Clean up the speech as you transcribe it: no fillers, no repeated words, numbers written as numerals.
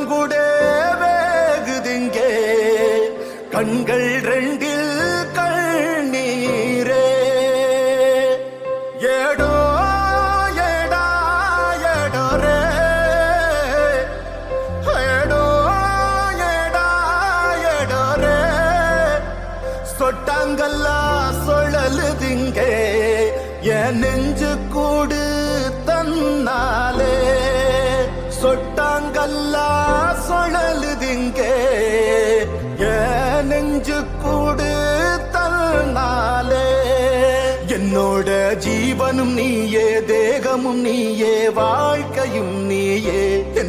புல்லாங்குடே வேகுதிங்கே கண்கள் ரெண்டில் கண்ணீரே ஏடோ ஏடா ஏடோரே ஏடோ ஏடா ஏடோரே சொட்டாங்கல்லா சொழலுதிங்கே என் நெஞ்சு கூடு தன்னாலே சொட்டாங்கல்லா சொழலுதிங்கே என் நெஞ்சு கூடு தன்னாலே என்னோட ஜீவனும் நீயே தேகமும் நீயே வாழ்க்கையும்